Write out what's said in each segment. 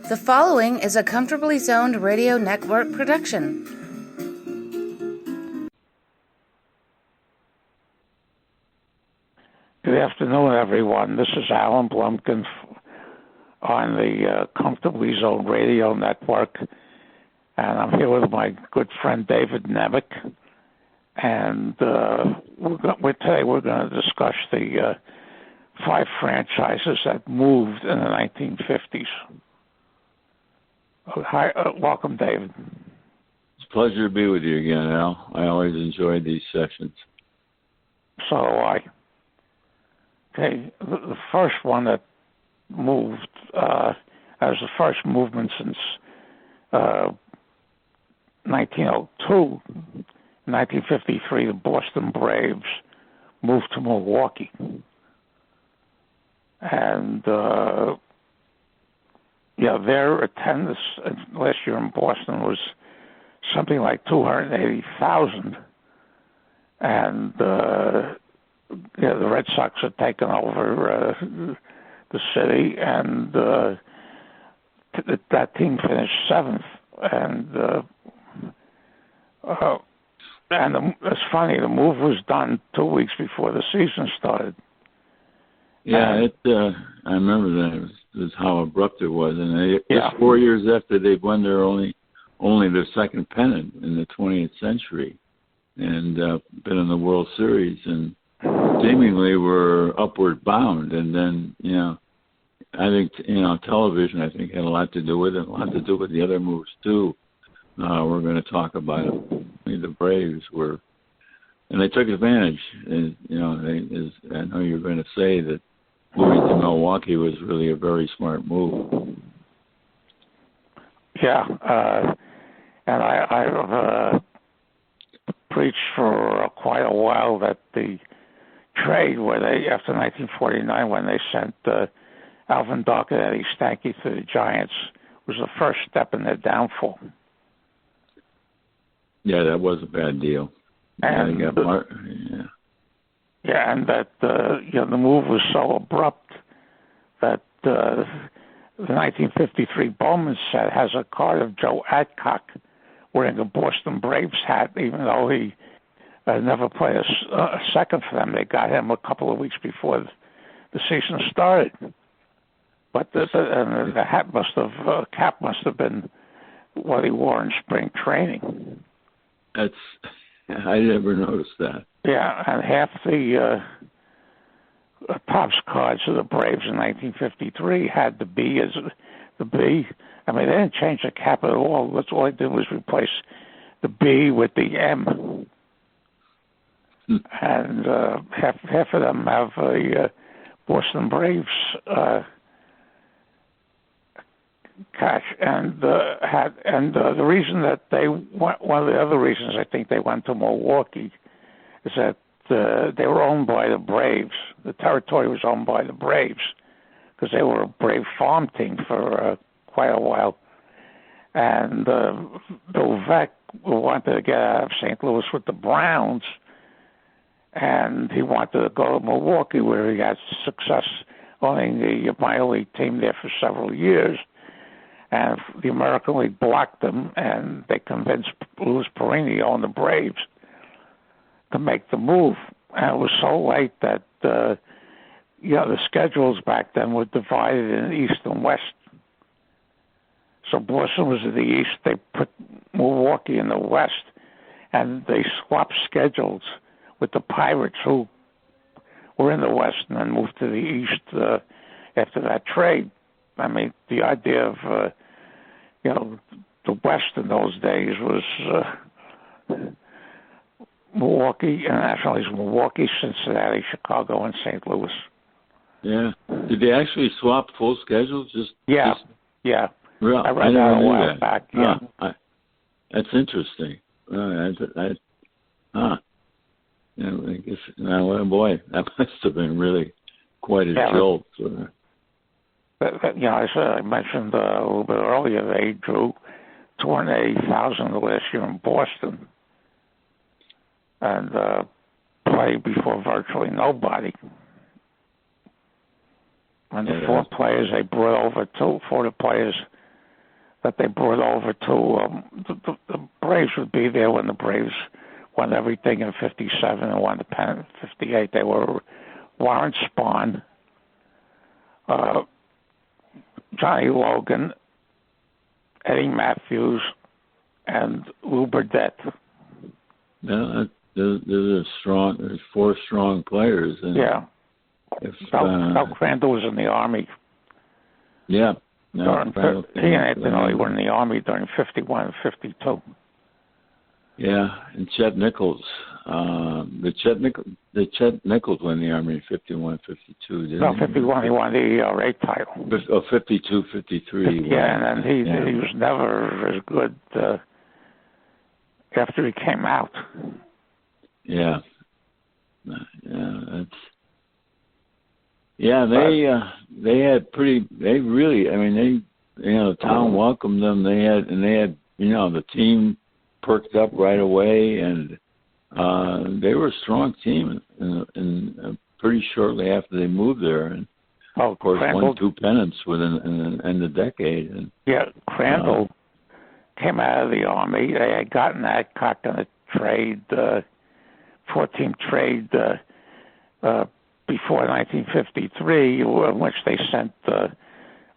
The following is a Comfortably Zoned Radio Network production. Good afternoon, everyone. This is Alan Blumkin on the Comfortably Zoned Radio Network, and I'm here with my good friend David Nemec, and today we're going to discuss the 5 franchises that moved in the 1950s. Hi, welcome, David. It's a pleasure to be with you again, Al. I always enjoy these sessions. So do I. Okay, the first one that moved, that was the first movement since 1902. In 1953, the Boston Braves moved to Milwaukee. And their attendance last year in Boston was something like 280,000. And the Red Sox had taken over the city, and that team finished 7th. And it's funny, the move was done 2 weeks before the season started. Yeah, I remember that. It was how abrupt it was, and just 4 years after they'd won their only their second pennant in the 20th century, and been in the World Series, and seemingly were upward bound. And then, I think television, I think, had a lot to do with it, a lot to do with the other moves too. We're going to talk about it. The Braves were, and they took advantage. And, I know you're going to say that moving to Milwaukee was really a very smart move. Yeah, and I've preached for quite a while that the trade where they, after 1949, when they sent Alvin Dark and Eddie Stanky to the Giants, was the first step in their downfall. Yeah, that was a bad deal. And and that the move was so abrupt that the 1953 Bowman set has a card of Joe Adcock wearing a Boston Braves hat, even though he never played a second for them. They got him a couple of weeks before the season started. But the hat cap must have been what he wore in spring training. I never noticed that. Yeah, and half the Topps cards of the Braves in 1953 had the B as the B. I mean, they didn't change the cap at all. That's all they did was replace the B with the M. And half of them have a Boston Braves cash, and the reason that one of the other reasons I think they went to Milwaukee is that they were owned by the Braves. The territory was owned by the Braves because they were a Brave farm team for quite a while. And Bill Veeck wanted to get out of St. Louis with the Browns, and he wanted to go to Milwaukee, where he had success owning the minor league team there for several years. And the American League blocked them, and they convinced Louis Perini and the Braves to make the move. And it was so late that the schedules back then were divided in East and West. So Boston was in the East. They put Milwaukee in the West, and they swapped schedules with the Pirates, who were in the West, and then moved to the East after that trade. I mean, the idea of, the West in those days was Milwaukee, internationally, Milwaukee, Cincinnati, Chicago, and St. Louis. Yeah. Did they actually swap full schedules? Yeah. Really? I read that a while back. Yeah. That's interesting. I guess, boy, that must have been really quite a jolt. As I mentioned a little bit earlier, they drew 280,000 last year in Boston, and played before virtually nobody. And the 4 players they brought over, 4 of the players that they brought over to the Braves would be there when the Braves won everything in '57 and won the pennant in '58. They were Warren Spahn, Johnny Logan, Eddie Matthews, and Lou Burdette. Yeah, there's four strong players. And yeah. Bill Crandall was in the Army. Yeah. He and Anthony were in the Army during 51 and 52. Yeah, and Chet Nichols. Chet Nichols won the Army in 51, 52, didn't he? No, 51 he won the ERA title. 52, 53. Yeah, and he was never as good after he came out. Yeah. They had the town welcomed them. They had the team perked up right away, and they were a strong team and pretty shortly after they moved there, and of course won 2 pennants within the decade. And Crandall came out of the Army. They had gotten Adcock in a trade, 4-team trade before 1953, in which they sent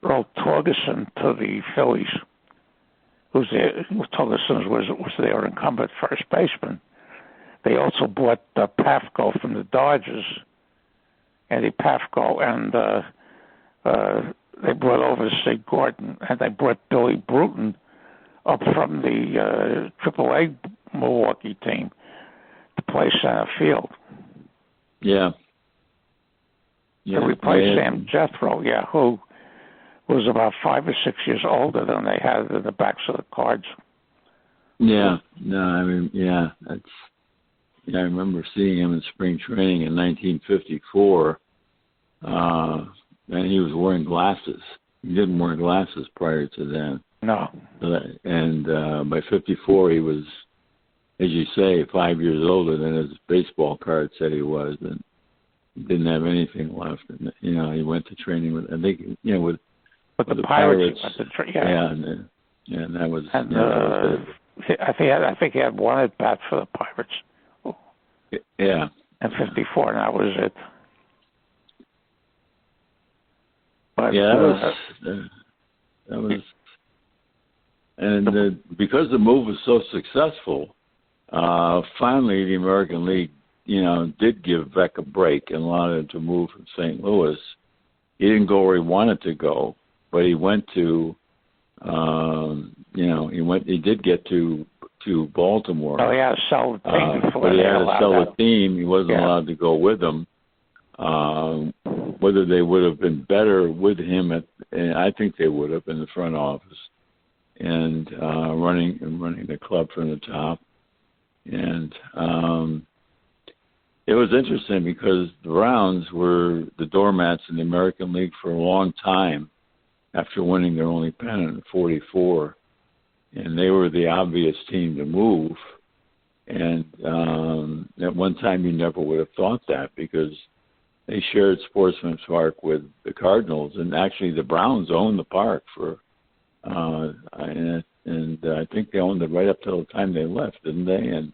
Earl Torgerson to the Phillies. Torgerson was their incumbent first baseman. They also bought Pafko from the Dodgers, Andy Pafko, and they brought over Sid Gordon, and they brought Billy Bruton up from the AAA Milwaukee team to play center field. Yeah. To replace Sam Jethro, who was about 5 or 6 years older than they had in the backs of the cards. Yeah, that's. I remember seeing him in spring training in 1954, and he was wearing glasses. He didn't wear glasses prior to then. No. And by 54, he was, as you say, 5 years older than his baseball card said he was, and didn't have anything left. And he went to training with, I think, with the Pirates. And that was. And I think he had one at bat for the Pirates. Yeah. In 54, and that was it. But, that was. And because the move was so successful, finally the American League, did give Beck a break and allowed him to move from St. Louis. He didn't go where he wanted to go, but he went to, he did get to Baltimore. Oh, he had to sell the team before but he had to sell that. the team. He wasn't allowed to go with them. Whether they would have been better with him, and I think they would have in the front office and running the club from the top. And it was interesting because the Browns were the doormats in the American League for a long time after winning their only pennant in 44. And they were the obvious team to move. And at one time you never would have thought that because they shared Sportsman's Park with the Cardinals. And actually the Browns owned the park for and I think they owned it right up till the time they left, didn't they? And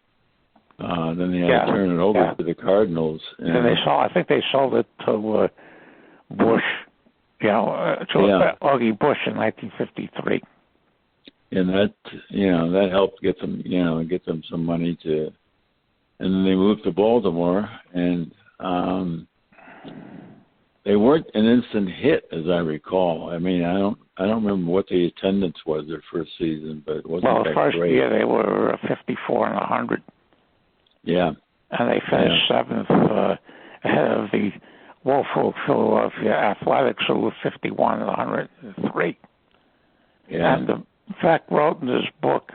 then they had to turn it over to the Cardinals. And I think they sold it to Bush, Augie Bush in 1953. And that helped get them some money and then they moved to Baltimore, and they weren't an instant hit, as I recall. I mean, I don't remember what the attendance was their first season, but it wasn't that great. Well, the first year they were 54 and 100. Yeah. And they finished 7th ahead of the woeful Philadelphia Athletics, who were 51 and 103. Yeah. And in fact, wrote in his book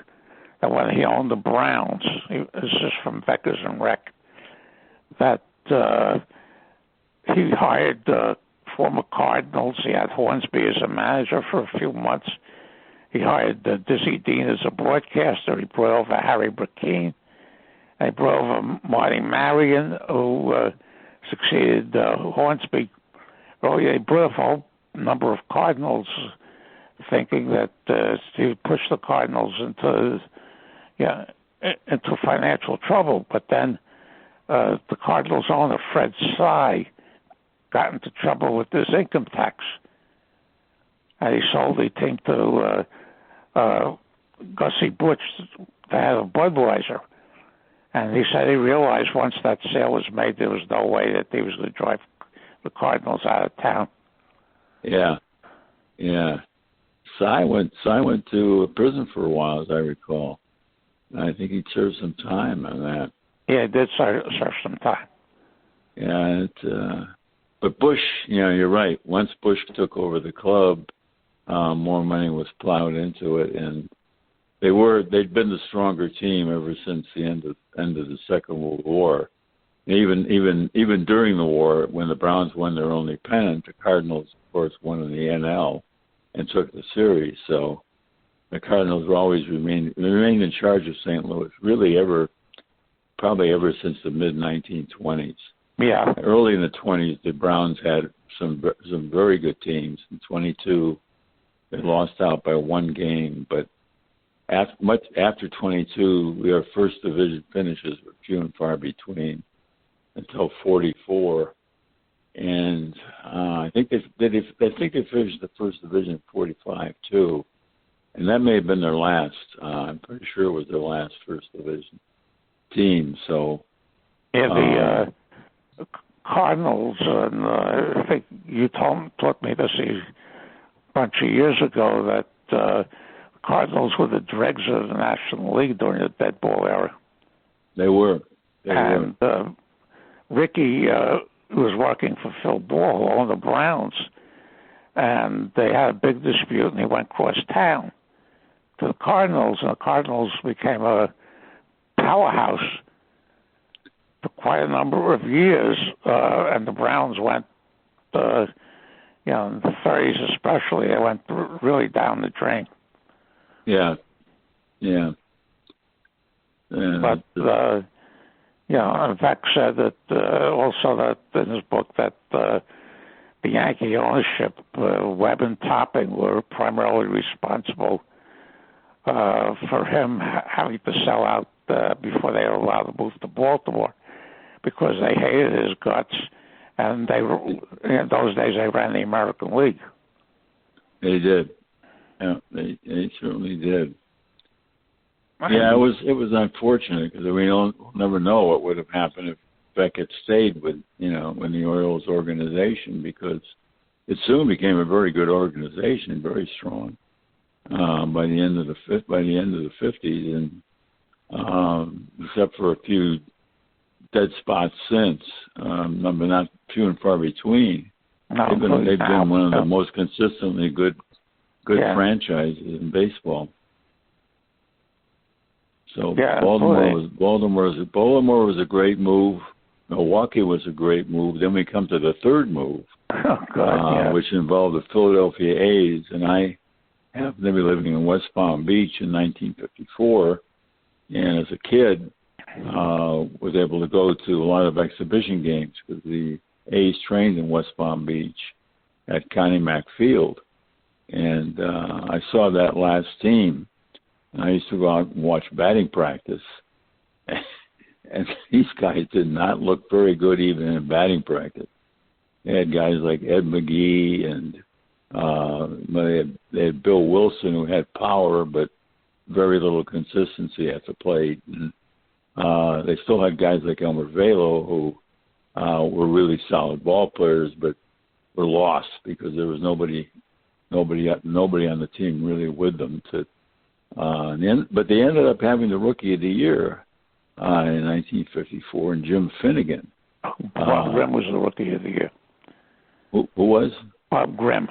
that when he owned the Browns, this is from Beckers and Rec, that he hired former Cardinals. He had Hornsby as a manager for a few months. He hired Dizzy Dean as a broadcaster. He brought over Harry Brackeen. They brought over Marty Marion, who succeeded Hornsby. Well, they brought a whole number of Cardinals thinking that he would push the Cardinals into financial trouble. But then the Cardinals owner, Fred Sy, got into trouble with his income tax. And he sold the team to Gussie Butch, the head of Budweiser. And he said he realized once that sale was made, there was no way that he was going to drive the Cardinals out of town. Yeah. Sy went to prison for a while, as I recall. I think he served some time on that. Yeah, he did serve some time. Yeah, but Bush, you're right. Once Bush took over the club, more money was plowed into it, and they'd been the stronger team ever since the end of the Second World War. Even during the war, when the Browns won their only pennant, the Cardinals, of course, won in the NL and took the series. So the Cardinals were always remained in charge of St. Louis, really probably ever since the mid-1920s. Yeah. Early in the 20s, the Browns had some very good teams. In 22, they lost out by one game, but after 22, our first division finishes were few and far between until 44, and I think they finished the first division in 45 too, and that may have been their last. I'm pretty sure it was their last first division team. So the Cardinals, and I think you taught me this a bunch of years ago that Cardinals were the dregs of the National League during the dead ball era. They were. Ricky was working for Phil Ball, who owned the Browns, and they had a big dispute, and he went across town to the Cardinals, and the Cardinals became a powerhouse for quite a number of years, and the Browns went, in the 30s especially, they went really down the drain. Yeah. But, Beck said that also that in his book that the Yankee ownership, Webb and Topping, were primarily responsible for him having to sell out before they were allowed to move to Baltimore, because they hated his guts, and in those days they ran the American League. They did. Yeah, they certainly did. Yeah, it was unfortunate because we'll never know what would have happened if Beck had stayed with in the Orioles organization, because it soon became a very good organization, very strong by the end of the 50s, and except for a few dead spots since, but not few and far between. They've been one of the most consistently good franchises in baseball. So Baltimore was a great move. Milwaukee was a great move. Then we come to the third move, which involved the Philadelphia A's. And I happened to be living in West Palm Beach in 1954, and as a kid, was able to go to a lot of exhibition games because the A's trained in West Palm Beach at Connie Mack Field, and I saw that last team. I used to go out and watch batting practice, and these guys did not look very good even in batting practice. They had guys like Ed McGee, and they had Bill Wilson, who had power but very little consistency at the plate. And they still had guys like Elmer Velo, who were really solid ball players, but were lost because there was nobody on the team really with them to. But they ended up having the Rookie of the Year in 1954, and Jim Finnegan. Bob Grimm was the Rookie of the Year. Who was? Bob Grimm.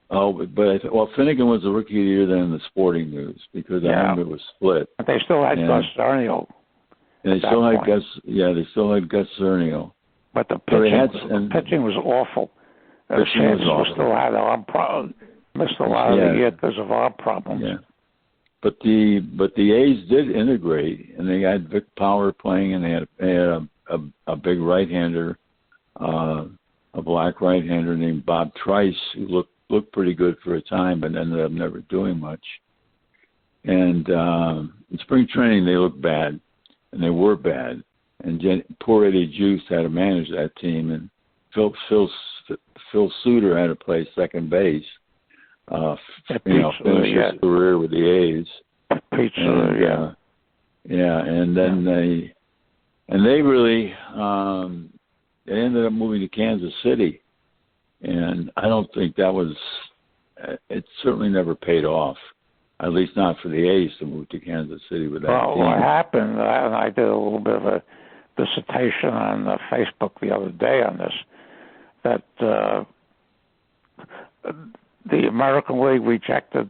Oh, but Finnegan was the Rookie of the Year then in the Sporting News, because I remember it was split. But they still had Gus Cernio. And they still had Gus. Yeah, they still had Gus Cernio. But the pitching was awful. The Saints still had arm problems. Missed a lot of the year because of arm problems. Yeah. But the A's did integrate, and they had Vic Power playing, and they had a big right-hander, a black right-hander named Bob Trice, who looked pretty good for a time, but ended up never doing much. And in spring training, they looked bad, and they were bad. And poor Eddie Juice had to manage that team, and Phil Suter had to play second base. Finished his career with the A's. And then they really they ended up moving to Kansas City, and I don't think that was. It certainly never paid off. At least not for the A's to move to Kansas City with that team. What happened, and I did a little bit of a dissertation on Facebook the other day on this, that the American League rejected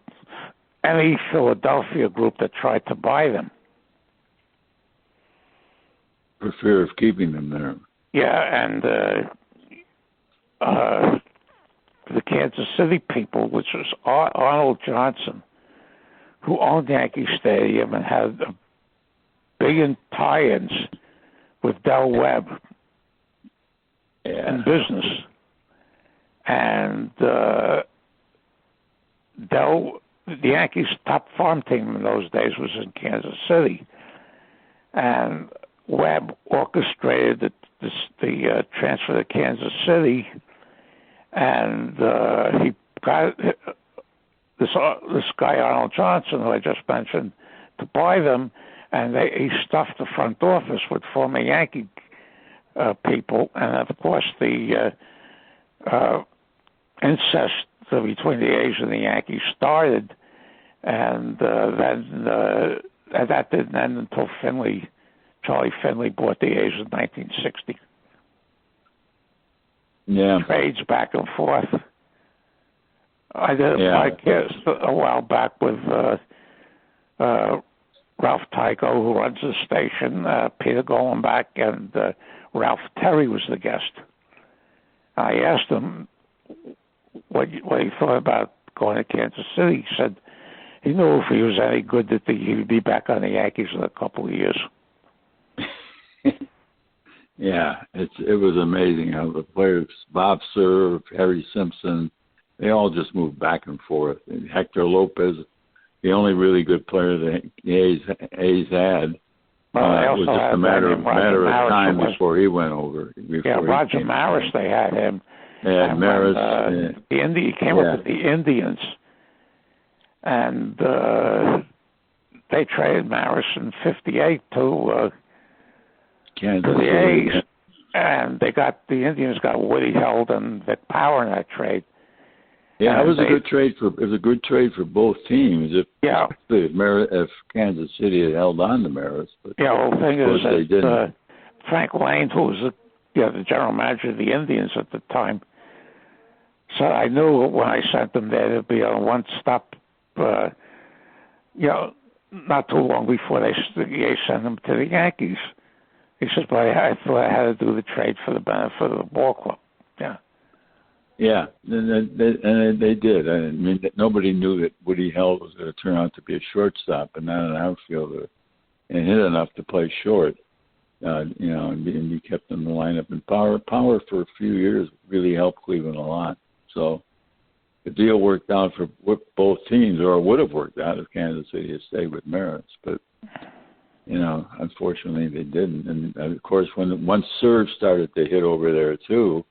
any Philadelphia group that tried to buy them. For fear of keeping them there. Yeah, and the Kansas City people, which was Arnold Johnson, who owned Yankee Stadium and had a billion tie-ins with Del Webb in business. And the Yankees' top farm team in those days was in Kansas City. And Webb orchestrated the transfer to Kansas City, and he got this guy Arnold Johnson, who I just mentioned, to buy them, and he stuffed the front office with former Yankee people, and of course the incest between the A's and the Yankees started, and then that didn't end until Charlie Finley bought the A's in 1960. Yeah. Trades back and forth. I did a podcast a while back with Ralph Tycho, who runs the station, Peter Golenbach, and Ralph Terry was the guest. I asked him what he thought about going to Kansas City. He said he knew if he was any good that he'd be back on the Yankees in a couple of years. Yeah, it was amazing how the players, Bob Cerv, Harry Simpson, they all just moved back and forth. And Hector Lopez, the only really good player the A's had, it was just a matter of time before he went over. Roger Maris, they had him. Yeah, Maris. He came up with the Indians, and they traded Maris in '58 to the A's, and the Indians got Woody Held and Vic Power in that trade. Yeah, it was a good trade for both teams. If Kansas City had held on to Maris, but the thing is that Frank Lane, who was the general manager of the Indians at the time, said I knew when I sent them there to be on one stop. Not too long before they sent them to the Yankees. He says, but I thought I had to do the trade for the benefit of the ball club. Yeah. Yeah, and they did. I mean, nobody knew that Woody Held was going to turn out to be a shortstop and not an outfielder, and hit enough to play short. And be kept in the lineup. And Power for a few years really helped Cleveland a lot. So the deal worked out for both teams, or it would have worked out if Kansas City had stayed with Maris, but. Unfortunately they didn't. And of course, once Serge started to hit over there too,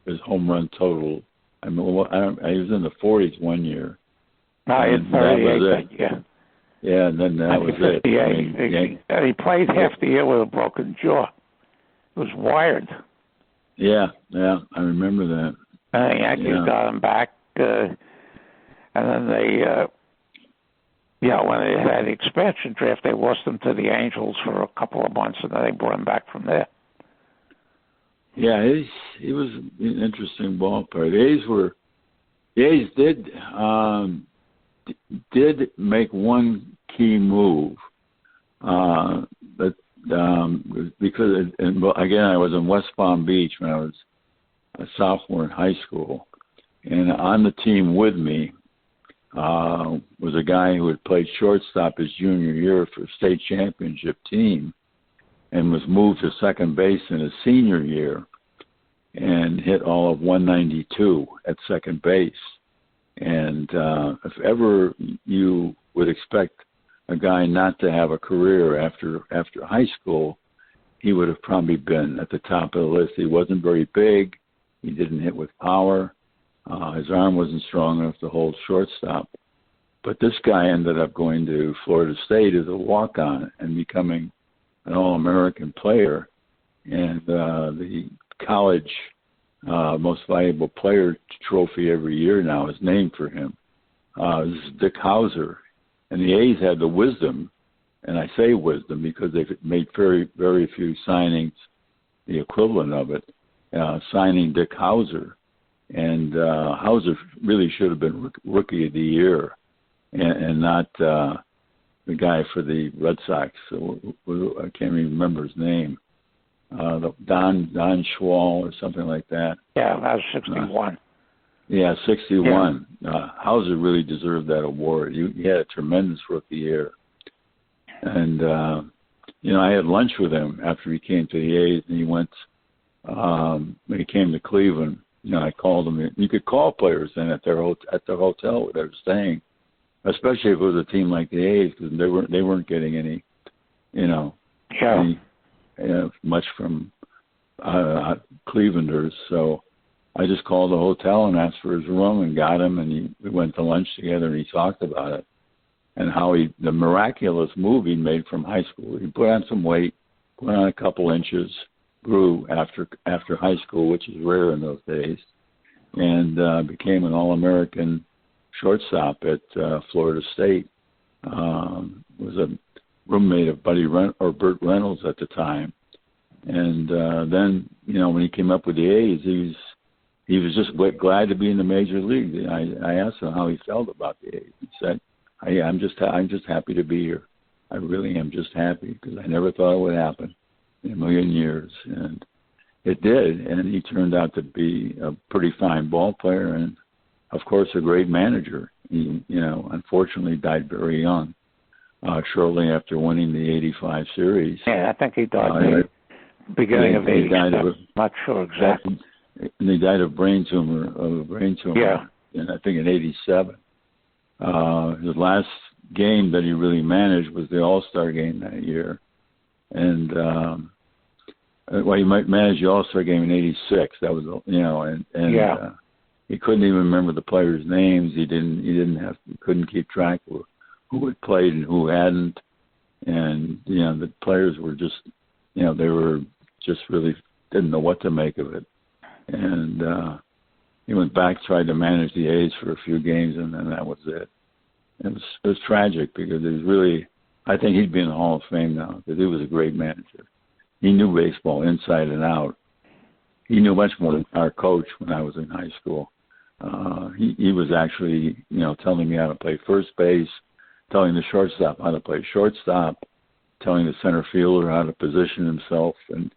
his home run total. I mean, he was in the 40s one year. In 38. Yeah, and then that was it. And he played half the year with a broken jaw. It was wired. Yeah, I remember that. And the Yankees got him back, and then they. When they had the expansion draft, they lost him to the Angels for a couple of months, and then they brought him back from there. Yeah, he was an interesting ball player. The A's did make one key move, but because again I was in West Palm Beach when I was a sophomore in high school, and on the team with me. Was a guy who had played shortstop his junior year for a state championship team and was moved to second base in his senior year. and hit all of 192 at second base. And if ever you would expect a guy not to have a career after high school, he would have probably been at the top of the list. He wasn't very big. He didn't hit with power. His arm wasn't strong enough to hold shortstop. But this guy ended up going to Florida State as a walk-on and becoming an All-American player. And the college most valuable player trophy every year now is named for him. This is Dick Hauser. And the A's had the wisdom, and I say wisdom because they've made very, very few signings, the equivalent of it, signing Dick Hauser. And Hauser really should have been Rookie of the Year and not the guy for the Red Sox. I can't even remember his name. Don Schwall or something like that. Yeah, that was 61. 61. Yeah. Hauser really deserved that award. He had a tremendous rookie year. And, I had lunch with him after he came to the A's, and he went, when he came to Cleveland, I called him. You could call players then at the hotel where they were staying, especially if it was a team like the A's, because they weren't getting any, much from Clevelanders. So I just called the hotel and asked for his room and got him, and we went to lunch together, and he talked about it and how the miraculous move he made from high school. He put on some weight, put on a couple inches, grew after high school, which is rare in those days, and became an All-American shortstop at Florida State. Was a roommate of Burt Reynolds at the time. And then, when he came up with the A's, he was just glad to be in the major league. I asked him how he felt about the A's. He said, I'm just happy to be here. I really am just happy because I never thought it would happen in a million years. And it did. And he turned out to be a pretty fine ball player and, of course, a great manager. He, unfortunately died very young, shortly after winning the 85 series. Yeah, I think he died beginning of 80. Not sure exactly. And he died of brain tumor. Yeah. And I think in 87. His last game that he really managed was the All-Star game that year. And, he might manage the All-Star game in 86. That was, he couldn't even remember the players' names. He couldn't keep track of who had played and who hadn't. And, the players were just, they were just really didn't know what to make of it. And he went back, tried to manage the A's for a few games, and then that was it. It was tragic because it was really, I think he'd be in the Hall of Fame now because he was a great manager. He knew baseball inside and out. He knew much more than our coach when I was in high school. He was actually, telling me how to play first base, telling the shortstop how to play shortstop, telling the center fielder how to position himself. And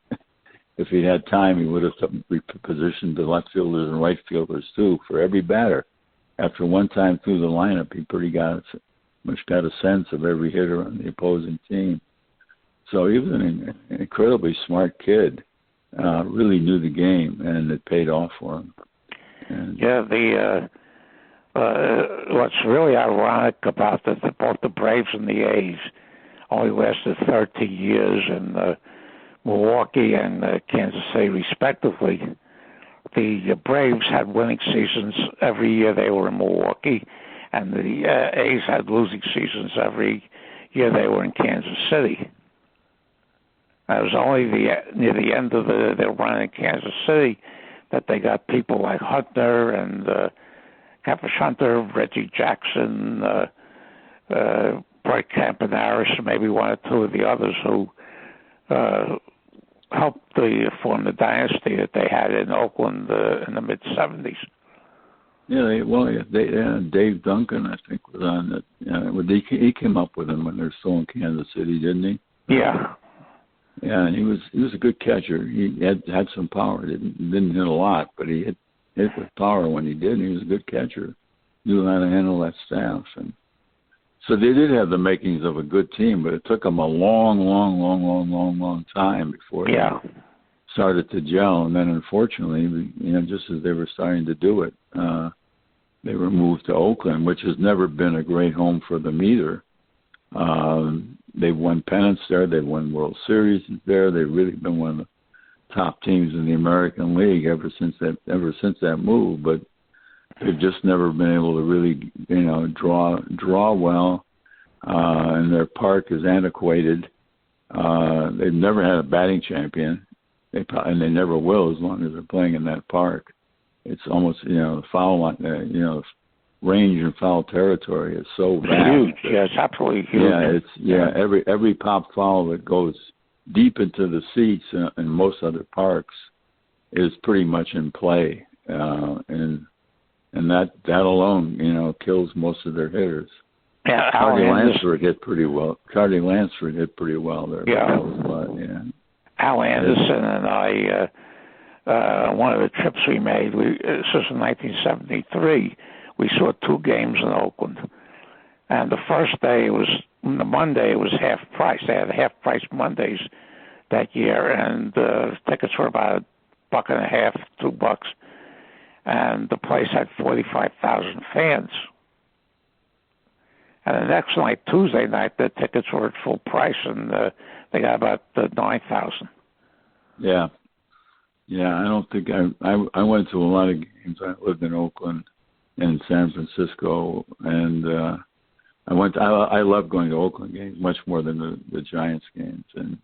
if he had time, he would have repositioned the left fielders and right fielders too for every batter. After one time through the lineup, he pretty got a sense of every hitter on the opposing team. So he was an incredibly smart kid, really knew the game, and it paid off for him. And what's really ironic about both the Braves and the A's only lasted 13 years, and Milwaukee and Kansas City, respectively. The Braves had winning seasons every year they were in Milwaukee, and the A's had losing seasons every year they were in Kansas City. It was only near the end of their run in Kansas City that they got people like Hunter and Capish Hunter, Reggie Jackson, Bryce Campaneris, and maybe one or two of the others who helped form the dynasty that they had in Oakland in the mid-'70s. Yeah, Dave Duncan, I think, was on it. He came up with them when they were still in Kansas City, didn't he? Yeah. Yeah, and he was a good catcher. He had some power. Didn't hit a lot, but he hit with power when he did. And he was a good catcher. Knew how to handle that staff, and so they did have the makings of a good team. But it took them a long time before they started to gel, and then unfortunately, just as they were starting to do it, they were moved to Oakland, which has never been a great home for them either. They've won pennants there. They've won World Series there. They've really been one of the top teams in the American League ever since that move. But they've just never been able to really, draw well. And their park is antiquated. They've never had a batting champion, and they never will as long as they're playing in that park. It's almost, the foul line, range and foul territory is so vast. Huge, yes, absolutely huge. Every pop foul that goes deep into the seats in most other parks is pretty much in play, and that alone, kills most of their hitters. Yeah, Charlie Lansford hit pretty well. there. Yeah. Al Anderson and I, one of the trips we made, this was in 1973. We saw 2 games in Oakland, and the first day the Monday it was half price. They had half price Mondays that year, and tickets were about $1.50, $2, and the place had 45,000 fans. And the next night, Tuesday night, the tickets were at full price, and they got about 9,000. Yeah. I don't think I went to a lot of games. I lived in Oakland and San Francisco, and I love going to Oakland games much more than the Giants games. And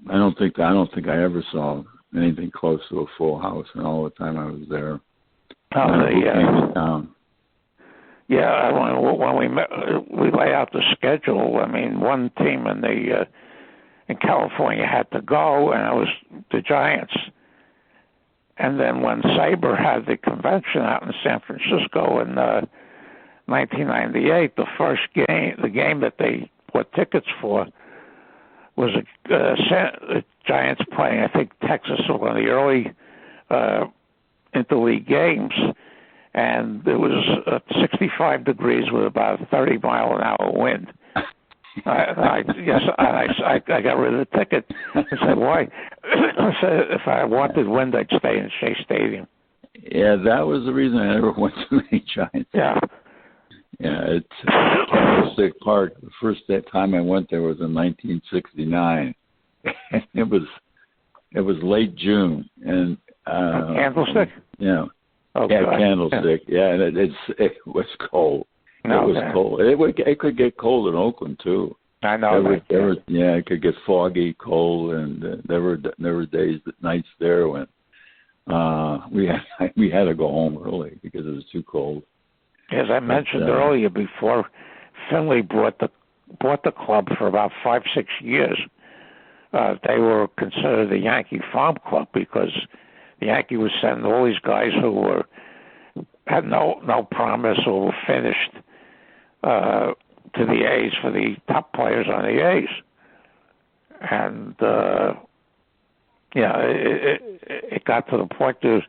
I don't think I ever saw anything close to a full house in all the time I was there. Yeah, when we lay out the schedule, I mean, one team in California had to go, and it was the Giants. And then when Sabre had the convention out in San Francisco in 1998, the game that they bought tickets for was the Giants playing, I think, Texas, or one of the early interleague games. And it was 65 degrees with about a 30-mile-an-hour wind. I got rid of the ticket. I said, why? I said, if I wanted wind, I'd stay in Shea Stadium. Yeah, that was the reason I never went to any Giants. Yeah. Yeah, it's Candlestick Park. The first time I went there was in 1969. It was late June, and Candlestick. Yeah. Oh, yeah, God. Candlestick. Yeah, and it was cold. No, it was cold. It could get cold in Oakland too. I know. It could get foggy, cold, and there were nights there when we had to go home early because it was too cold. As I mentioned earlier, before Finley bought the club for about 5-6 years, they were considered the Yankee Farm Club because the Yankee was sending all these guys who had no promise or were finished to the A's for the top players on the A's. And it got to the point. There's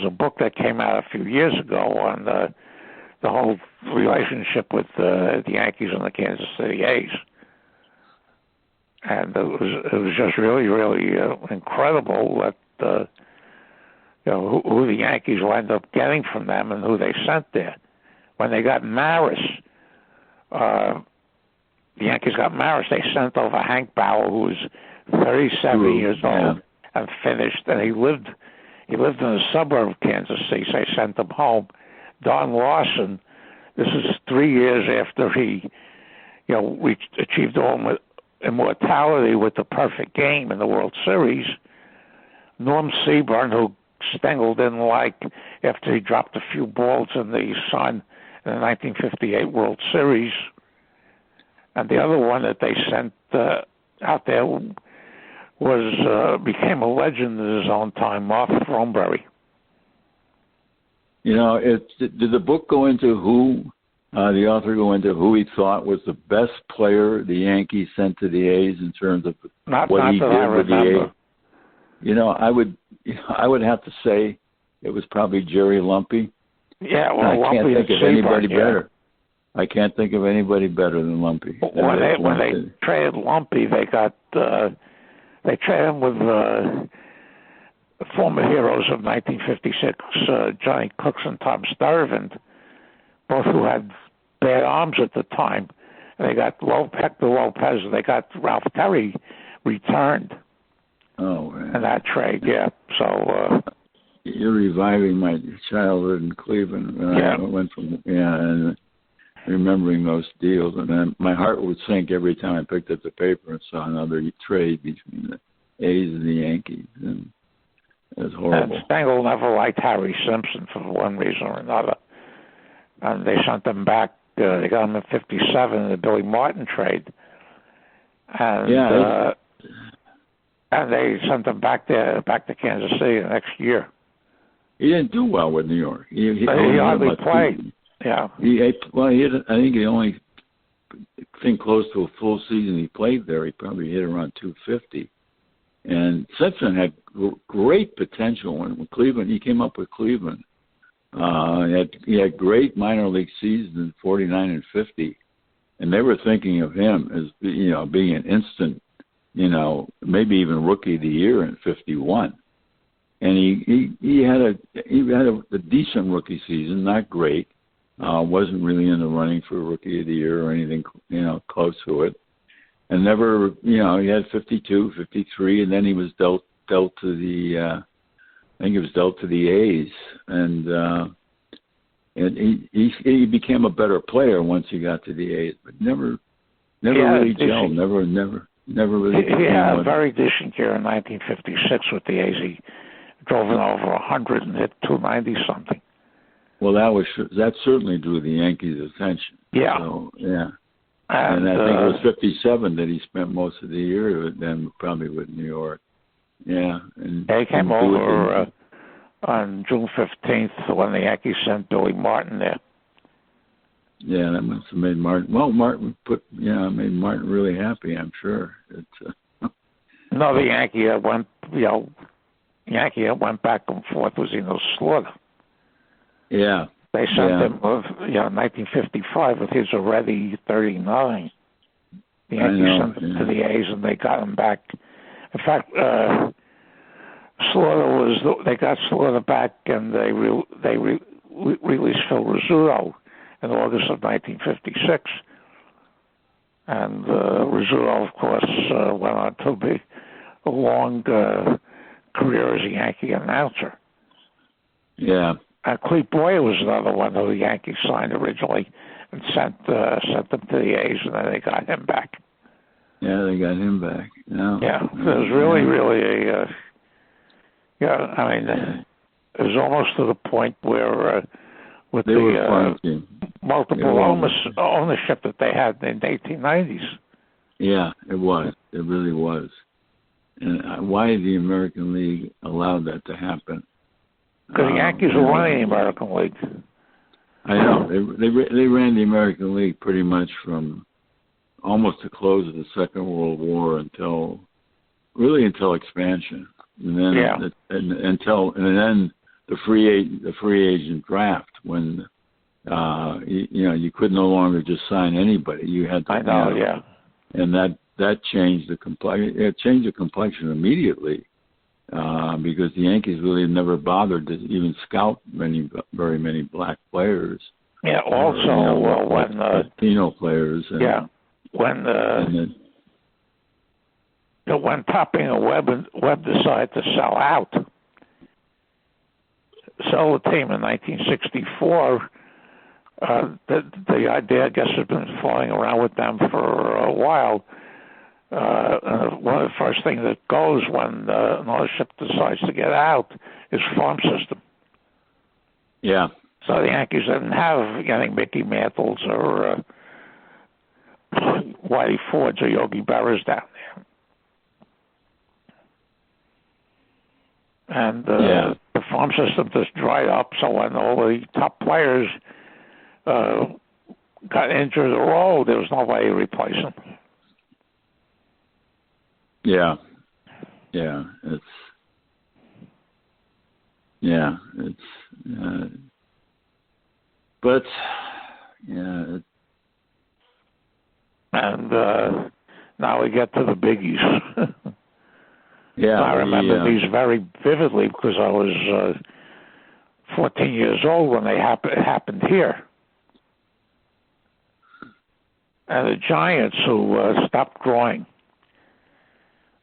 a book that came out a few years ago on the whole relationship with the Yankees and the Kansas City A's. And it was just really, really incredible that who the Yankees will end up getting from them and who they sent there. When they got Maris, the Yankees got Maris. They sent over Hank Bauer, who was 37 years old and finished, and he lived in a suburb of Kansas City. So they sent him home. Don Larson. This is 3 years after he, achieved immortality with the perfect game in the World Series. Norm Seaburn, who Stengel didn't like after he dropped a few balls in the sun in the 1958 World Series. And the other one that they sent out there became a legend in his own time, Arthur Thornberry. Did the book go into the author go into who he thought was the best player the Yankees sent to the A's in terms of what he did with the A's? I would have to say it was probably Jerry Lumpy. Yeah, well, I can't think of anybody better. I can't think of anybody better than Lumpy. When they traded Lumpy, they got They traded him with former heroes of 1956, Johnny Cooks and Tom Sturtevant, both who had bad arms at the time. And they got Hector Lopez. They got Ralph Terry returned. Oh, man. In that trade, yeah. So you're reviving my childhood in Cleveland. I went from and remembering those deals, and then my heart would sink every time I picked up the paper and saw another trade between the A's and the Yankees, and it was horrible. And Stengel never liked Harry Simpson for one reason or another, and they sent him back. They got him in '57 in the Billy Martin trade, and and they sent him back to Kansas City the next year. He didn't do well with New York. He hardly played. Yeah. I think he only close to a full season he played there. He probably hit around 250. And Simpson had great potential when Cleveland. He came up with Cleveland. He had great minor league seasons in 49 and 50, and they were thinking of him as being an instant, maybe even rookie of the year in 51. And he had a decent rookie season, not great. Wasn't really in the running for rookie of the year or anything, close to it. And never, he had 52, 53, and then he was dealt to the, I think he was dealt to the A's, and he became a better player once he got to the A's, but never really gelled, never really. He had a very decent year in 1956 with the A's. He drove in over 100 and hit 290 something. Well, that certainly drew the Yankees' attention. Yeah. So, yeah. And I think it was 57 that he spent most of the year with them, probably with New York. Yeah. And they came over on June 15th when the Yankees sent Billy Martin there. Yeah, that must have made Martin. Well, Martin made Martin really happy, I'm sure. No, the Yankee went back and forth was Slaughter. Yeah. They sent him with 1955 with his already 39. The Yankees sent him to the A's and they got him back. In fact, they got Slaughter back and they released Phil Rizzuto in August of 1956. And Rizzuto, of course, went on to be a long career as a Yankee announcer. Yeah. Clete Boyer was another one who the Yankees signed originally and sent them to the A's, and then they got him back. Yeah, they got him back. Yeah, it was really it was almost to the point where with the multiple ownership that they had in the 1890s. Yeah, it was. It really was. And why the American League allowed that to happen? Because the Yankees were running the American League. I know. They ran the American League pretty much from almost the close of the Second World War until expansion, and then then the free agent draft when you could no longer just sign anybody. You had to. And that changed the complexion. It changed the complexion immediately. Because the Yankees really never bothered to even scout very many black players. Yeah. Also, when Latino players. When Topping and Webb decided to sell the team in 1964. The idea, I guess, has been flying around with them for a while. One of the first things that goes when an ownership decides to get out is farm system. Yeah. So the Yankees didn't have Mickey Mantles or Whitey Fords or Yogi Berras down there. And the farm system just dried up, so when all the top players got injured or old, there was nobody to replace them. Yeah. And now we get to the biggies. Yeah, I remember these very vividly because I was 14 years old when they happened here. And the Giants, who stopped growing,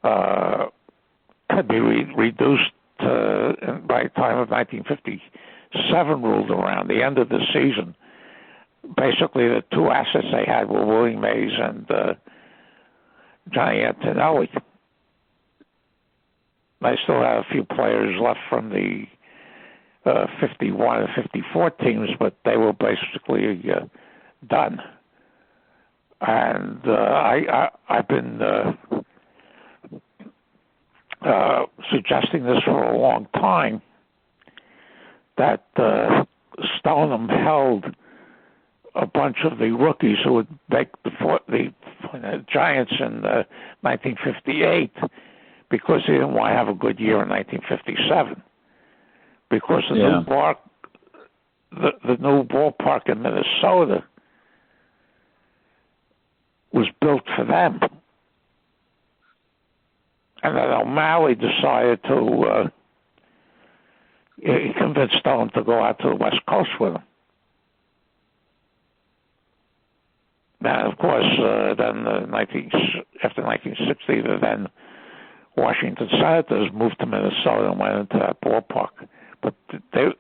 had been reduced by the time of 1957 rolled around, the end of the season. Basically, the two assets they had were Willie Mays and Johnny Antonelli. They still had a few players left from the 51 and 54 teams, but they were basically done. And I've been suggesting this for a long time, that Stoneham held a bunch of the rookies who would make the Giants in 1958 because they didn't want to have a good year in 1957. Because the new ballpark in Minnesota was built for them. And then O'Malley decided to he convinced Stone to go out to the West Coast with him. And of course, then after 1960, the then Washington Senators moved to Minnesota and went into that ballpark. But the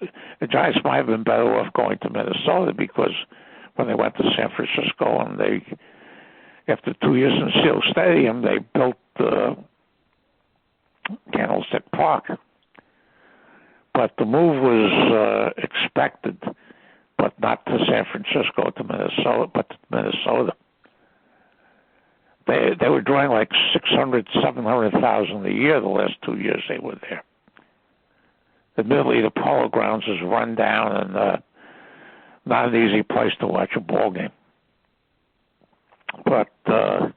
Giants might have been better off going to Minnesota because when they went to San Francisco and after 2 years in Seal Stadium, they built Candlestick Park. But the move was expected, but not to San Francisco, to Minnesota, but to Minnesota. They were drawing like 600, 700,000 a year the last 2 years they were there. Admittedly, the Polo Grounds is run down and not an easy place to watch a ball game. But the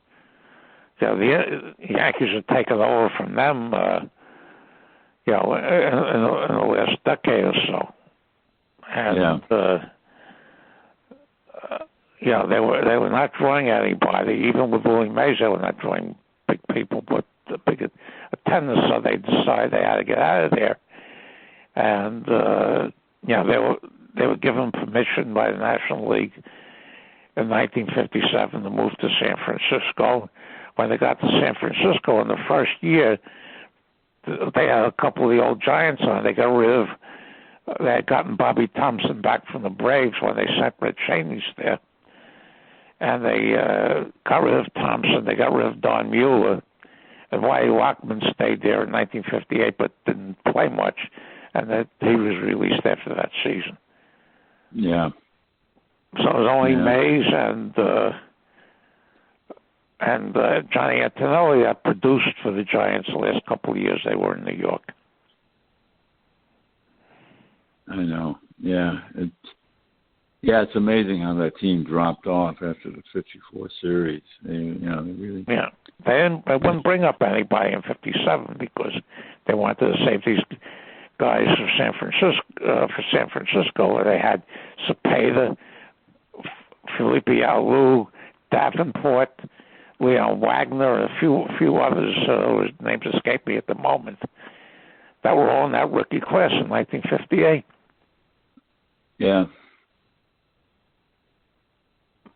Yankees have taken over from them, in the last decade or so, and they were not drawing anybody. Even with Willie Mays, they were not drawing big people, but big attendance. So they decided they had to get out of there, and they were given permission by the National League in 1957 to move to San Francisco. When they got to San Francisco in the first year, they had a couple of the old Giants on. They had gotten Bobby Thompson back from the Braves when they sent Red Cheney's there. And they got rid of Thompson. They got rid of Don Mueller. And Whitey Lockman stayed there in 1958 but didn't play much. And he was released after that season. Yeah. So it was only Mays and Johnny Antonelli that produced for the Giants the last couple of years they were in New York. I know. Yeah. It's amazing how that team dropped off after the 54 series. They really... Yeah. They wouldn't bring up anybody in 57 because they wanted to save these guys for San Francisco, where they had Cepeda, Felipe Alou, Davenport, Leon Wagner, and a few others whose names escape me at the moment, that were all in that rookie class in 1958. Yeah.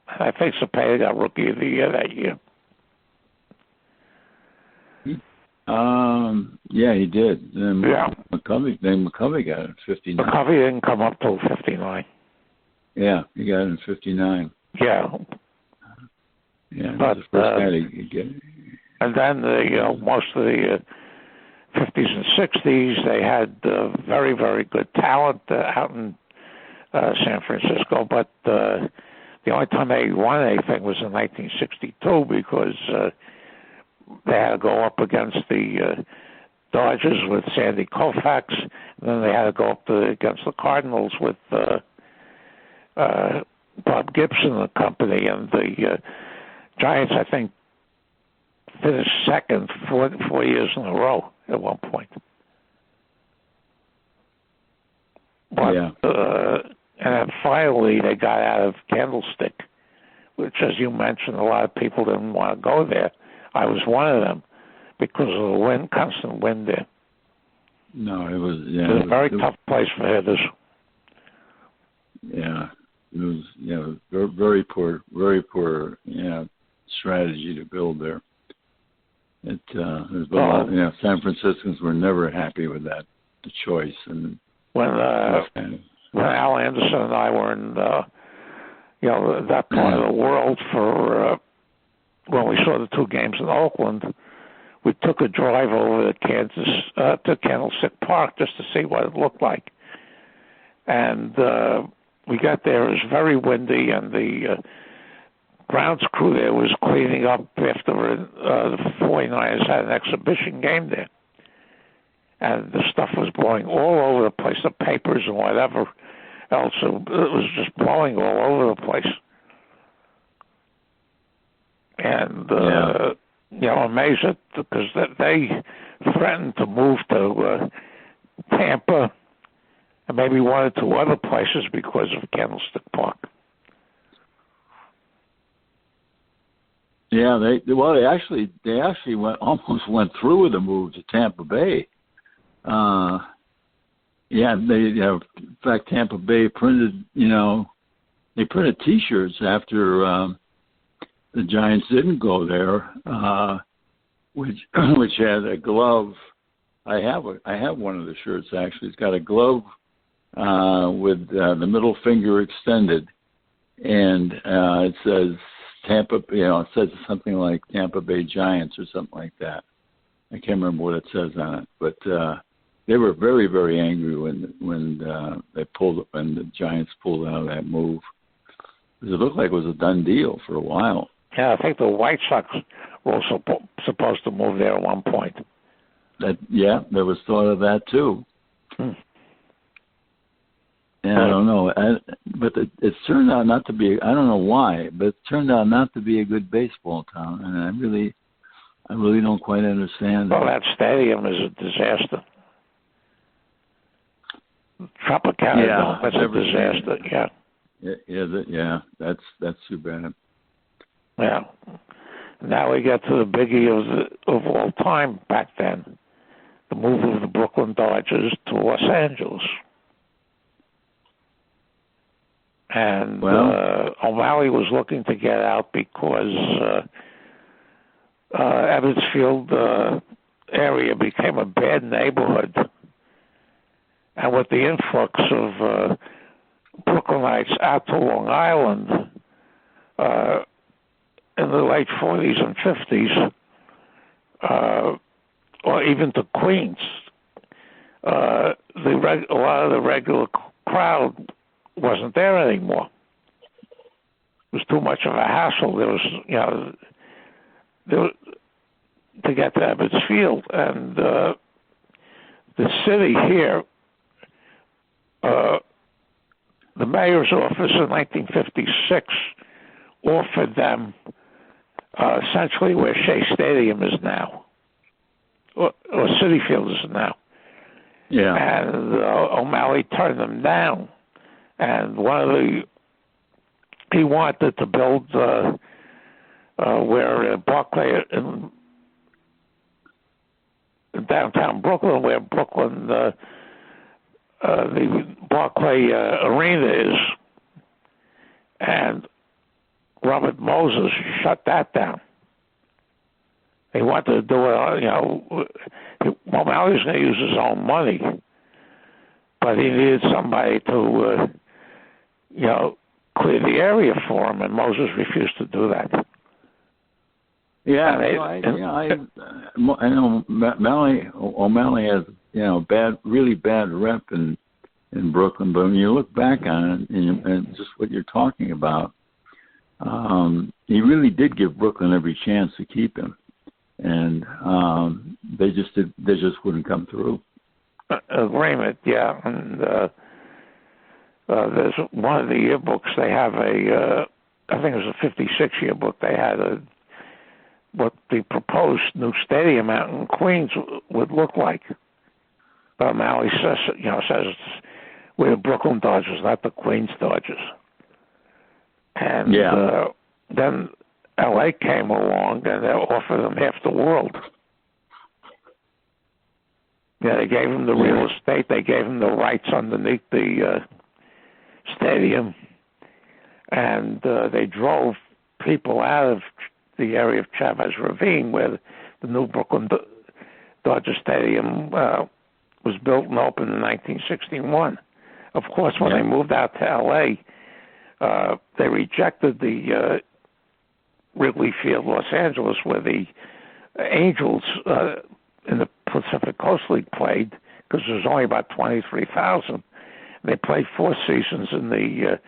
I think Cepeda got Rookie of the Year that year. Yeah, he did. Then McCovey got it in 59. McCovey didn't come up till 59. Yeah, he got it in 59. Yeah. Yeah, but the first guy to get it. And then most of the 50s and 60s, they had very, very good talent out in San Francisco, but the only time they won anything was in 1962 because they had to go up against the Dodgers with Sandy Koufax, and then they had to go up against the Cardinals with Bob Gibson and company, and the Giants, I think, finished second 4 years in a row at one point. But, and then finally they got out of Candlestick, which, as you mentioned, a lot of people didn't want to go there. I was one of them because of the wind, constant wind there. No, it was a very tough place for hitters. Yeah, it was very poor strategy to build there. There's been a lot. San Franciscans were never happy with the choice. And when Al Anderson and I were in that part of the world for when we saw the two games in Oakland, we took a drive over to Candlestick Park just to see what it looked like, and we got there. It was very windy, and the grounds crew there was cleaning up after the 49ers had an exhibition game there. And the stuff was blowing all over the place, the papers and whatever else. It was just blowing all over the place. And, amazed it because they threatened to move to Tampa and maybe one or two other places because of Candlestick Park. Yeah, they actually almost went through with the move to Tampa Bay. In fact, Tampa Bay printed T-shirts after the Giants didn't go there, which had a glove. I have one of the shirts actually. It's got a glove with the middle finger extended, and it says Tampa. It says something like Tampa Bay Giants or something like that. I can't remember what it says on it, but they were very, very angry when the Giants pulled out of that move. Because it looked like it was a done deal for a while. Yeah, I think the White Sox were also supposed to move there at one point. There was thought of that too. And I don't know, but it's turned out not to be. I don't know why, but it turned out not to be a good baseball town, and I really don't quite understand. Well, that stadium is a disaster. Tropicana, that's a disaster. Yeah, that's too bad. Yeah. Now we get to the biggie of all time back then, the move of the Brooklyn Dodgers to Los Angeles. And O'Malley was looking to get out because Ebbets Field area became a bad neighborhood. And with the influx of Brooklynites out to Long Island in the late 40s and 50s, or even to Queens, a lot of the regular crowd wasn't there anymore. It was too much of a hassle. To get to Ebbets Field, and the city here, the mayor's office in 1956 offered them essentially where Shea Stadium is now, or Citi Field is now. Yeah. And O'Malley turned them down. And he wanted to build where Barclay in downtown Brooklyn, where Brooklyn the Barclay Arena is, and Robert Moses shut that down. He wanted to do it. O'Malley was going to use his own money, but he needed somebody to clear the area for him, and Moses refused to do that. Yeah, I know O'Malley has really bad rep in Brooklyn, but when you look back on it and just what you're talking about, he really did give Brooklyn every chance to keep him, and they just wouldn't come through. Agreement, yeah, and there's one of the yearbooks. They have I think it was a '56 yearbook. They had what the proposed new stadium out in Queens would look like. But O'Malley says we're the Brooklyn Dodgers, not the Queens Dodgers. And then L.A. came along and they offered them half the world. Yeah, they gave him the real estate. They gave him the rights underneath the stadium, and they drove people out of the area of Chavez Ravine, where the new Brooklyn Dodger Stadium was built and opened in 1961. Of course, when they moved out to L.A., they rejected the Wrigley Field, Los Angeles, where the Angels in the Pacific Coast League played, because there was only about 23,000. They played 4 seasons in the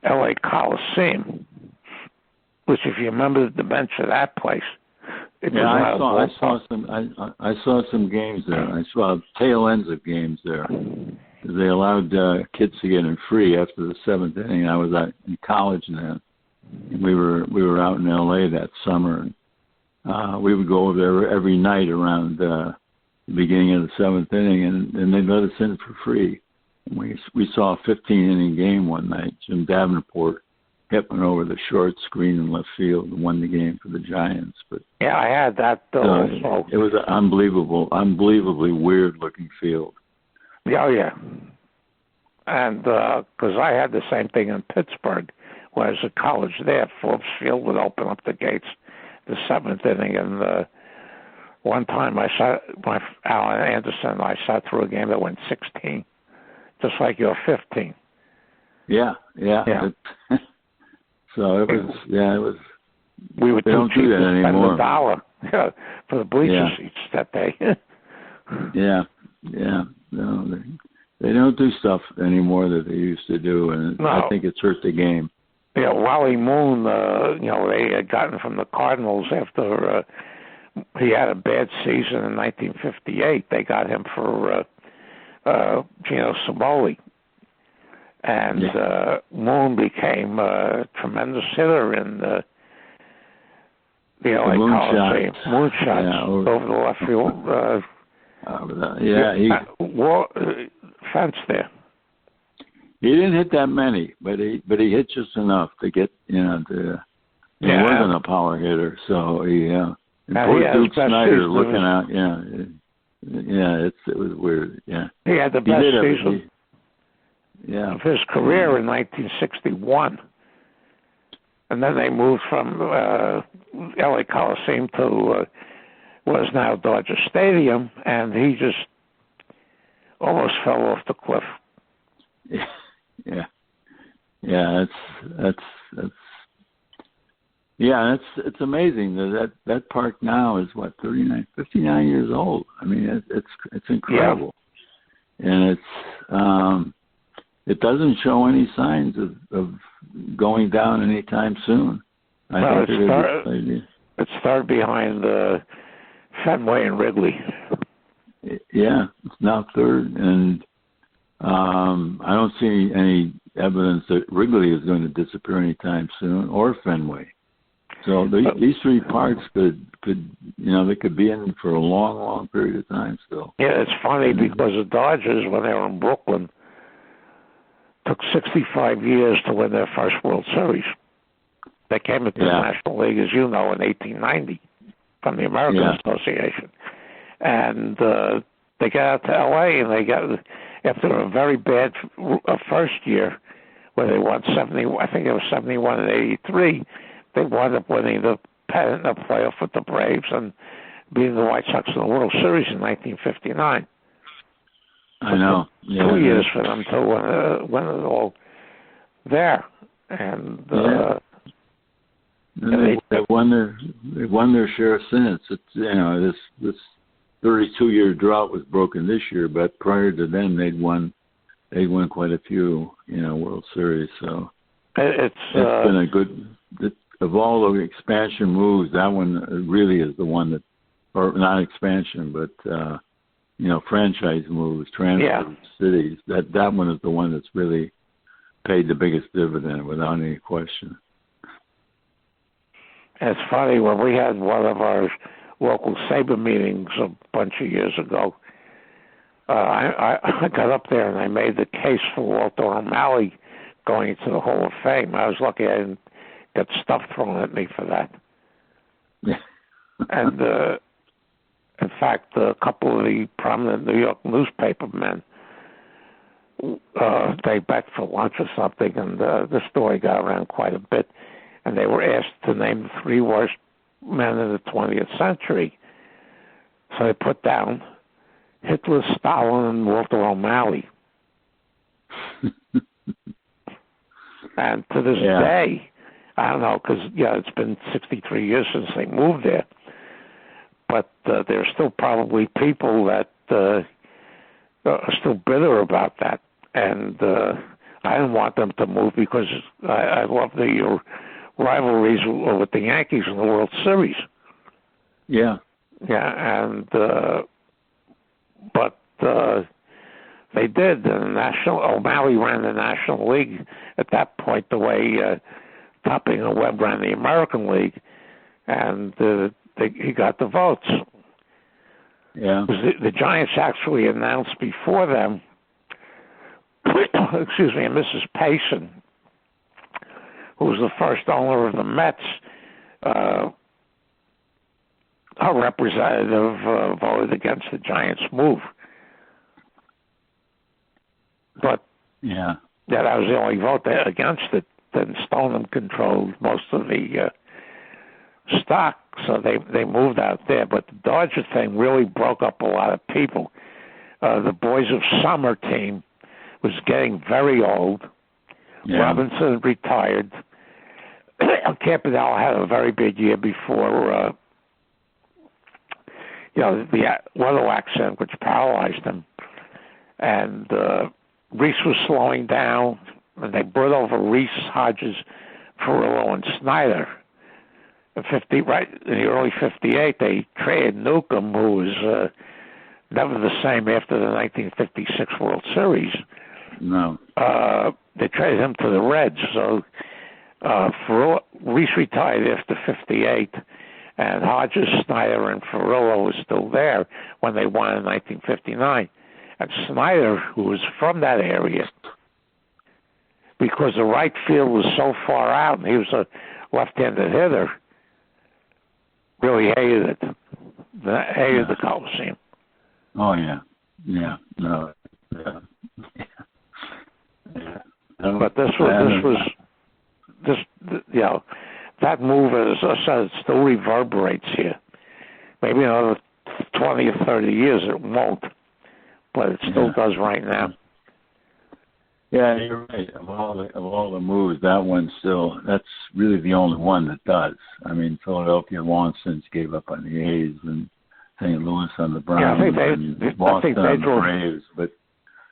L.A. Coliseum, which, if you remember the dimension of that place, I saw some games there. I saw tail ends of games there. They allowed kids to get in free after the 7th inning. I was out in college then. We were out in L.A. that summer. And, we would go over there every night around the beginning of the 7th inning, and they'd let us in for free. And we saw a 15-inning game one night. Jim Davenport hit one over the short screen in left field and won the game for the Giants. But yeah, I had that. It was an unbelievably weird-looking field. Yeah, yeah. And because I had the same thing in Pittsburgh, when I was at college there, Phillips Field would open up the gates the 7th inning, and one time Alan Anderson and I sat through a game that went 16, just like your 15. Yeah. So it was. We would don't do that anymore. $1 for the bleacher seats that day. Yeah. No, they don't do stuff anymore that they used to do, and I think it's hurt the game. Yeah, Wally Moon, they had gotten from the Cardinals after he had a bad season in 1958. They got him for Gino Cimoli. And Moon became a tremendous hitter in the LA Coliseum. Moonshots over the left field. He fence there. He didn't hit that many, but he hit just enough to get he wasn't a power hitter, so he Duke Snyder looking out. It was weird. Yeah, he had the best season of his career in 1961, and then they moved from LA Coliseum to what is now Dodger Stadium, and he just almost fell off the cliff. It's amazing that park now is 59 years old. I mean, it's incredible, and it doesn't show any signs of going down anytime soon. It's third behind Fenway and Wrigley. Yeah, it's now third, and I don't see any evidence that Wrigley is going to disappear anytime soon, or Fenway. So these 3 parks could they could be in for a long, long period of time still. Yeah, it's funny because the Dodgers, when they were in Brooklyn, took 65 years to win their first World Series. They came into the National League, as you know, in 1890 from the American Association. And they got out to L.A., and they got, after a very bad first year, where they won 70, I think it was 71 and 83, they wound up winning the pennant in the playoff with the Braves and beating the White Sox in the World Series in 1959. I know. 2 years for them to win it all there. And they've won their share since. It's this 32-year drought was broken this year, but prior to then they'd won quite a few World Series. So it's been a good, of all the expansion moves, that one really is the one that, or not expansion, but franchise moves, transfer cities. That one is the one that's really paid the biggest dividend without any question. It's funny, when we had one of our local SABR meetings a bunch of years ago, I got up there and I made the case for Walter O'Malley going into the Hall of Fame. I was lucky I didn't get stuff thrown at me for that. And fact, a couple of the prominent New York newspaper men, they met for lunch or something, and the story got around quite a bit, and they were asked to name the 3 worst men in the 20th century. So they put down Hitler, Stalin, and Walter O'Malley. And to this day, I don't know, because, it's been 63 years since they moved there, but there's still probably people that are still bitter about that. And I didn't want them to move because I love the rivalries with the Yankees in the World Series. Yeah. Yeah, and but they did. O'Malley ran the National League at that point, the way Topping and Webb ran the American League, and he got the votes. Yeah. The Giants actually announced before them, excuse me, and Mrs. Payson, who was the first owner of the Mets, her representative voted against the Giants' move. But that was the only vote against it. Then Stoneham controlled most of the stock, so they moved out there. But the Dodger thing really broke up a lot of people. The Boys of Summer team was getting very old. Yeah. Robinson retired. Campanella had a very big year before, the weather accident, which paralyzed him. And Reese was slowing down, and they brought over Reese, Hodges, Ferrillo, and Snyder. In the early 58, they traded Newcomb, who was never the same after the 1956 World Series. No. They traded him to the Reds. So Reese retired after 58, and Hodges, Snyder, and Ferrillo was still there when they won in 1959. And Snyder, who was from that area, because the right field was so far out, and he was a left-handed hitter, really hated it. Hated the Coliseum. Oh, yeah. Yeah. No. Yeah. But that move, as I said, it still reverberates here. Maybe another 20 or 30 years it won't, but it still does right now. Yeah, you're right. Of all the moves, that's really the only one that does. I mean, Philadelphia long since gave up on the A's, and St. Louis on the Browns, and Boston on the Braves. But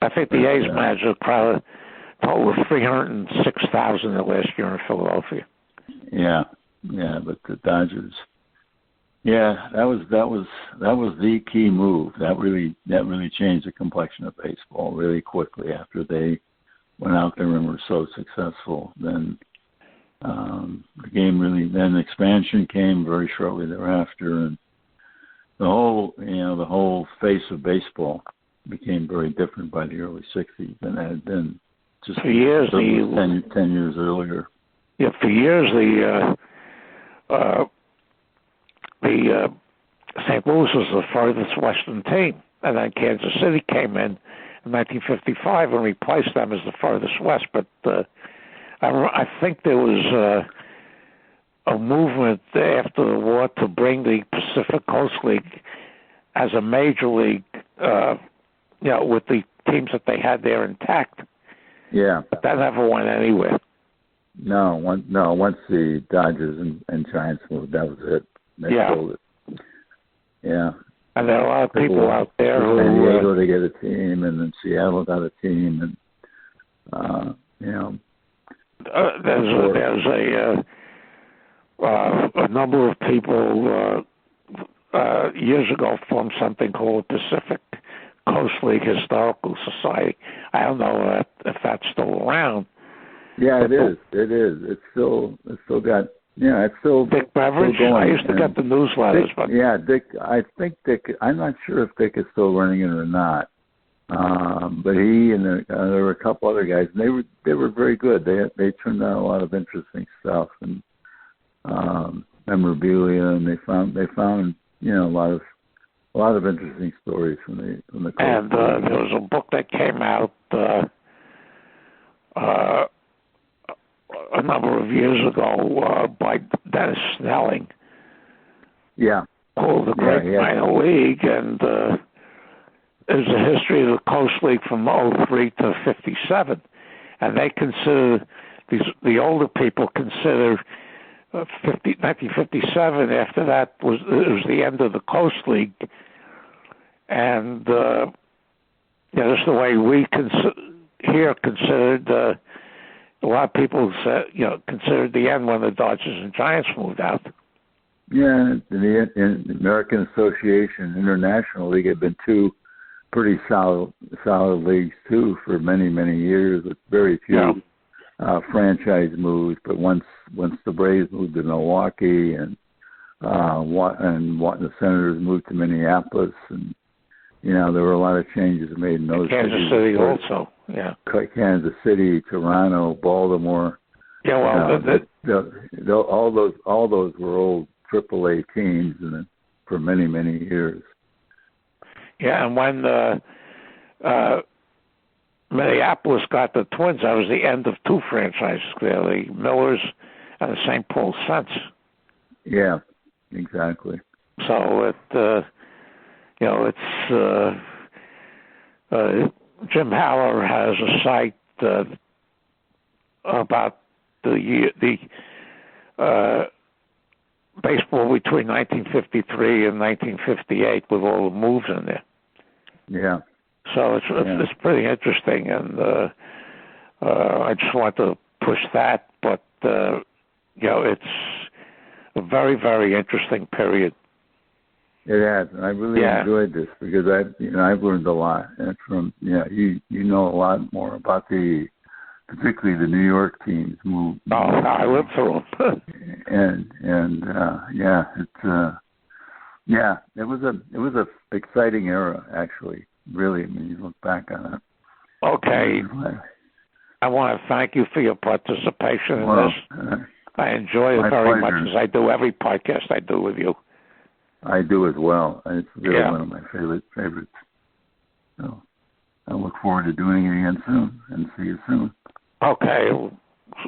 I think the A's managed a crowd of total of 306,000 last year in Philadelphia. Yeah, but the Dodgers. Yeah, that was the key move. That really changed the complexion of baseball really quickly after they went out there and were so successful. Then the game then expansion came very shortly thereafter, and the whole face of baseball became very different by the early 60s than it had been just for years. 10 years earlier. Yeah, for years the St. Louis was the furthest western team, and then Kansas City came in 1955 and replaced them as the furthest west. But I think there was a movement after the war to bring the Pacific Coast League as a major league, with the teams that they had there intact. Yeah, but that never went anywhere. No, once the Dodgers and Giants moved, that was it. They sold it. Yeah. And there are a lot of people out there who... San Diego to get a team, and then Seattle got a team, and, there's a number of people years ago formed something called Pacific Coast League Historical Society. I don't know if that's still around. Yeah, it is. It is. It's still got... Yeah, it's still Dick Beveridge. Still going. I used to get the newsletters, Dick. I think Dick. I'm not sure if Dick is still running it or not. But he and there were a couple other guys, and they were very good. They turned out a lot of interesting stuff and memorabilia, and they found a lot of A lot of interesting stories from the coast. And there was a book that came out a number of years ago by Dennis Snelling. Yeah. Called The Great Minor League, and it was the history of the Coast League from 03 to 57. And they consider, the older people consider 1957, after that, it was the end of the Coast League. And that's the way we here considered, a lot of people said, considered the end when the Dodgers and Giants moved out. Yeah, the American Association International League had been two pretty solid leagues too for many, many years with very few franchise moves. But once the Braves moved to Milwaukee and the Senators moved to Minneapolis, and there were a lot of changes made in those Kansas City also, yeah. Kansas City, Toronto, Baltimore. Yeah, well, all those were old AAA teams for many, many years. Yeah, and when Minneapolis got the Twins, that was the end of two franchises there, the Millers and the St. Paul Saints. Yeah, exactly. So Jim Haller has a site about the baseball between 1953 and 1958 with all the moves in there. Yeah. So it's pretty interesting, and I just want to push that. But it's a very, very interesting period. It has, and I really enjoyed this because I've learned a lot, and from you know a lot more about particularly the New York teams. I lived through them. It was a exciting era, actually. Really, when you look back on it. Okay. I want to thank you for your participation in this. I enjoy it very much, as I do every podcast I do with you. I do as well. It's really one of my favorites. So I look forward to doing it again soon, and see you soon. Okay.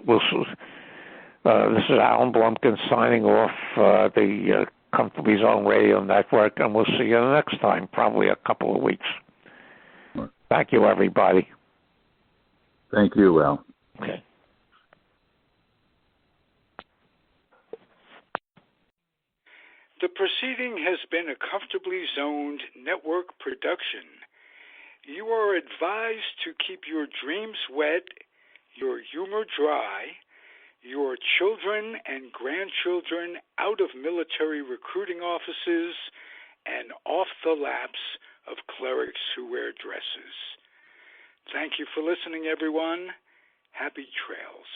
This is Alan Blumkin signing off the Comfortably Zone Radio Network, and we'll see you the next time, probably a couple of weeks. Sure. Thank you, everybody. Thank you, Al. Okay. The proceeding has been a Comfortably Zoned Network production. You are advised to keep your dreams wet, your humor dry, your children and grandchildren out of military recruiting offices and off the laps of clerics who wear dresses. Thank you for listening, everyone. Happy trails.